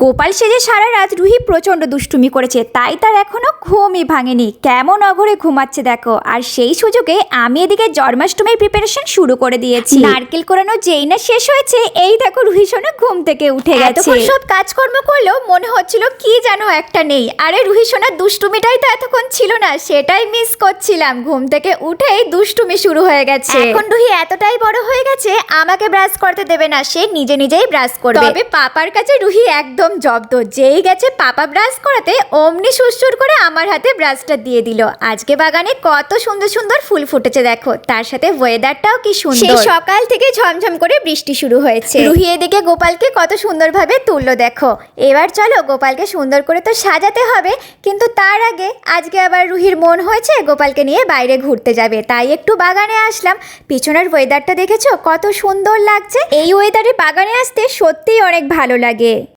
গোপাল সেজে সারা রাত রুহি প্রচণ্ড দুষ্টুমি করেছে, তাই তার এখনো ঘুমই ভাঙেনি। কেমন অঘরে ঘুমাচ্ছে দেখো। আর সেই সুযোগে আমি এদিকে জন্মাষ্টমীর প্রিপারেশন শুরু করে দিয়েছি। নারকেল কোরানো যেই না শেষ হয়েছে, এই দেখো রুহি সোনা ঘুম থেকে উঠে গেছে। সব কাজকর্ম করলেও মনে হচ্ছিল কি যেন একটা নেই। আরে রুহি সোনার দুষ্টুমিটাই তো এতক্ষণ ছিল না, সেটাই মিস করছিলাম। ঘুম থেকে উঠেই দুষ্টুমি শুরু হয়ে গেছে। এখন রুহি এতটাই বড় হয়ে গেছে, আমাকে ব্রাশ করতে দেবে না, সে নিজে নিজেই ব্রাশ করবে। তবে পাপার কাছে রুহি একদম জব্দ। যেই গেছে পাপা ব্রাশ করাতে, অমনি সুরসুর করে আমার হাতে ব্রাশটা দিয়ে দিল। আজকে বাগানে কত সুন্দর সুন্দর ফুল ফুটেছে দেখো, তার সাথে ওয়েদারটাও কি সুন্দর। সেই সকাল থেকে ঝমঝম করে বৃষ্টি শুরু হয়েছে। রুহি এদিকে গোপালকে কত সুন্দরভাবে তুললো দেখো। এবার চলো গোপালকে সুন্দর করে তো সাজাতে হবে, কিন্তু তার আগে আজকে আবার রুহির মন হয়েছে গোপালকে নিয়ে বাইরে ঘুরতে যাবে, তাই একটু বাগানে আসলাম। পিছনের ওয়েদারটা দেখেছো কত সুন্দর লাগছে। এই ওয়েদারে বাগানে আসতে সত্যিই অনেক ভালো লাগে।